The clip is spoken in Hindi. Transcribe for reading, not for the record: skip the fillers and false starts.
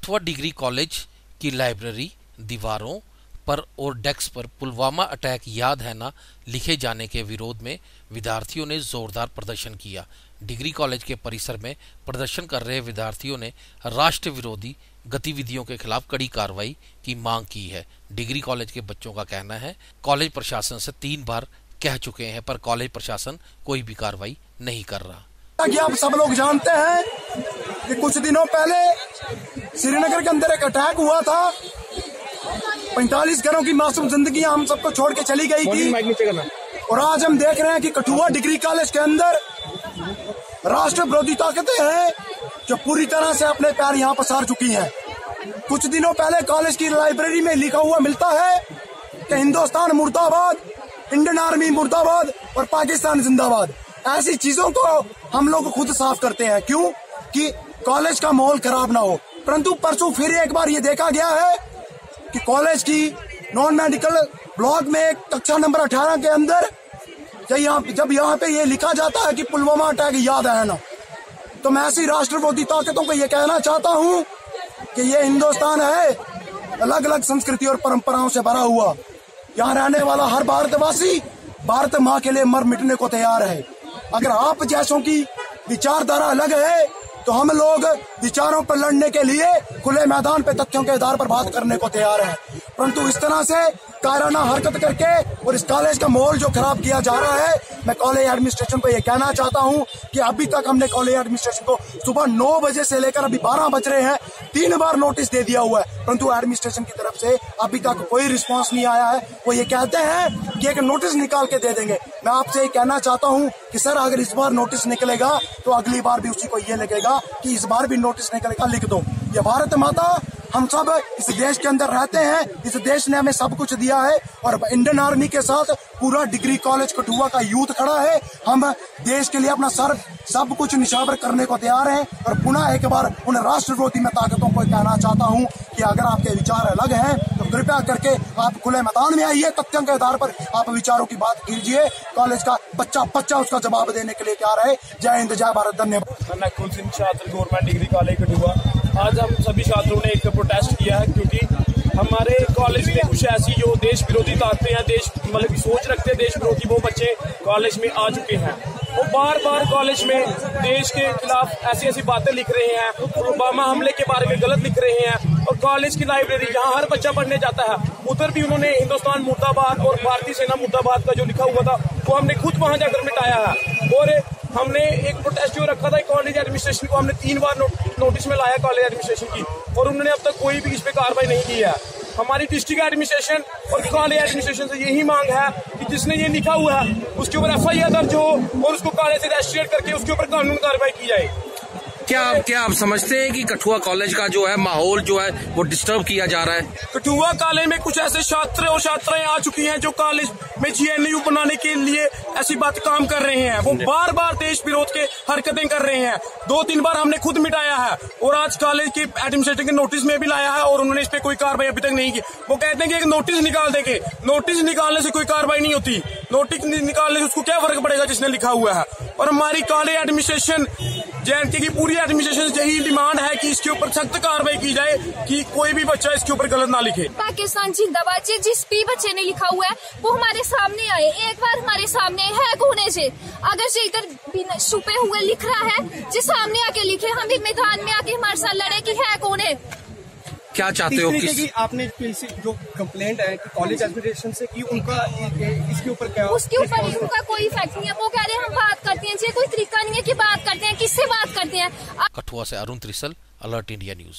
कठुआ डिग्री कॉलेज की लाइब्रेरी दीवारों पर और डेस्क पर पुलवामा अटैक याद है ना लिखे जाने के विरोध में विद्यार्थियों ने जोरदार प्रदर्शन किया। डिग्री कॉलेज के परिसर में प्रदर्शन कर रहे विद्यार्थियों ने राष्ट्र विरोधी गतिविधियों के खिलाफ कड़ी कार्रवाई की मांग की है। डिग्री कॉलेज के बच्चों का कहना है कॉलेज प्रशासन से 3 बार कह चुके हैं पर कॉलेज प्रशासन कोई भी कार्रवाई नहीं कर रहा। आप सब लोग जानते हैं कि कुछ दिनों पहले श्रीनगर के अंदर एक अटैक हुआ था। 45 घरों की मासूम जिंदगी हम सबको छोड़ के चली गई थी और आज हम देख रहे हैं कि कठुआ डिग्री कॉलेज के अंदर राष्ट्र विरोधी ताकतें हैं जो पूरी तरह से अपने पैर यहाँ पसार चुकी हैं। कुछ दिनों पहले कॉलेज की लाइब्रेरी में लिखा हुआ मिलता है कि हिंदुस्तान मुर्दाबाद, इंडियन आर्मी मुर्दाबाद और पाकिस्तान जिंदाबाद। ऐसी चीजों को हम लोग खुद साफ करते हैं क्यों कि कॉलेज का माहौल खराब ना हो। परंतु परसों फिर एक बार ये देखा गया है कि कॉलेज की नॉन मेडिकल ब्लॉक में कक्षा नंबर 18 के अंदर जब यहाँ पे ये लिखा जाता है कि पुलवामा अटैक याद है ना, तो मैं ऐसी राष्ट्र विरोधी ताकतों को ये कहना चाहता हूँ कि ये हिंदुस्तान है अलग अलग संस्कृति और परंपराओं से भरा हुआ। यहाँ रहने वाला हर भारतवासी भारत माँ के लिए मर मिटने को तैयार है। अगर आप जैसों की विचारधारा अलग है तो हम लोग विचारों पर लड़ने के लिए खुले मैदान पे तथ्यों के आधार पर बात करने को तैयार है। परंतु इस तरह से कायराना हरकत करके और इस कॉलेज का माहौल जो खराब किया जा रहा है, मैं कॉलेज एडमिनिस्ट्रेशन को ये कहना चाहता हूँ कि अभी तक हमने कॉलेज एडमिनिस्ट्रेशन को सुबह 9 बजे से लेकर अभी 12 बज रहे हैं 3 बार नोटिस दे दिया हुआ है, परंतु एडमिनिस्ट्रेशन की तरफ से अभी तक कोई रिस्पांस नहीं आया है। वो ये कहते हैं कि एक नोटिस निकाल के दे देंगे। मैं आपसे ये कहना चाहता हूँ कि सर अगर इस बार नोटिस निकलेगा तो अगली बार भी उसी को ये लगेगा कि इस बार भी नोटिस निकलेगा, लिख दो। ये भारत माता, हम सब इस देश के अंदर रहते हैं, इस देश ने हमें सब कुछ दिया है और इंडियन आर्मी के साथ पूरा डिग्री कॉलेज कठुआ का यूथ खड़ा है। हम देश के लिए अपना सर सब कुछ निछावर करने को तैयार हैं और पुनः एक बार उन राष्ट्र विरोधी मैं ताकतों को कहना चाहता हूं कि अगर आपके विचार अलग हैं तो कृपया करके आप खुले मैदान में आइए, तथ्यों के आधार पर आप विचारों की बात कीजिए। कॉलेज का बच्चा उसका जवाब देने के लिए तैयार है। जय हिंद, जय भारत, धन्यवाद। मैं कुलसिंह छात्र गवर्नमेंट डिग्री कॉलेज कठुआ। आज हम सभी छात्रों ने एक प्रोटेस्ट किया है क्योंकि हमारे कॉलेज में कुछ ऐसी जो देश विरोधी ताकतें हैं, देश मतलब सोच रखते हैं देश विरोधी, वो बच्चे कॉलेज में आ चुके हैं। वो बार बार कॉलेज में देश के खिलाफ ऐसी बातें लिख रहे हैं, पुलवामा हमले के बारे में गलत लिख रहे हैं और कॉलेज की लाइब्रेरी जहाँ हर बच्चा पढ़ने जाता है उधर भी उन्होंने हिंदुस्तान मुर्दाबाद और भारतीय सेना मुर्दाबाद का जो लिखा हुआ था वो हमने खुद वहां जाकर मिटाया है। और हमने एक प्रोटेस्ट जो रखा था कॉलेज एडमिनिस्ट्रेशन को, हमने 3 बार नोटिस में लाया कॉलेज एडमिनिस्ट्रेशन की और उन्होंने अब तक कोई भी इस पे कार्रवाई नहीं की है। हमारी डिस्ट्रिक्ट एडमिनिस्ट्रेशन और कॉलेज एडमिनिस्ट्रेशन से यही मांग है कि जिसने ये लिखा हुआ है उसके ऊपर FIR दर्ज हो और उसको कॉलेज से रजिस्ट्रेट करके उसके ऊपर कानूनी कार्रवाई की जाए। क्या आप समझते हैं कि कठुआ कॉलेज का जो है माहौल जो है वो डिस्टर्ब किया जा रहा है? कठुआ कॉलेज में कुछ ऐसे छात्र और छात्राएं आ चुकी हैं जो कॉलेज में GNU बनाने के लिए ऐसी बात काम कर रहे हैं। वो बार बार देश विरोध के हरकतें कर रहे हैं। 2-3 बार हमने खुद मिटाया है और आज कॉलेज के एडमिनिस्ट्रेटर के नोटिस में भी लाया है और उन्होंने इस पे कोई कार्रवाई अभी तक नहीं की। वो कहते हैं कि एक नोटिस निकाल देंगे। नोटिस निकालने से कोई कार्रवाई नहीं होती। नोटिस निकालने से उसको क्या फर्क पड़ेगा जिसने लिखा हुआ है। और हमारी कॉलेज एडमिनिस्ट्रेशन JNK की पूरी एडमिनिस्ट्रेशन से यही डिमांड है कि इसके ऊपर सख्त कार्रवाई की जाए कि कोई भी बच्चा इसके ऊपर गलत ना लिखे। पाकिस्तान जिंदाबाद जिस भी बच्चे ने लिखा हुआ है वो हमारे सामने आए, एक बार हमारे सामने है कोने से। अगर से इधर छुपे हुए लिख रहा है जिस सामने आके लिखे, हम भी मैदान में आके हमारे साथ लड़े कि है कौन है। क्या चाहते हो कि आपने जो कंप्लेंट है कि कॉलेज एडमिनिस्ट्रेशन से की, उनका इसके ऊपर क्या? उसके ऊपर उनका कोई इफेक्ट नहीं है। वो कह रहे हैं हम बात करते हैं, कोई तरीका नहीं है कि बात करते हैं, किससे बात करते हैं। कठुआ से अरुण त्रिसल, अलर्ट इंडिया न्यूज।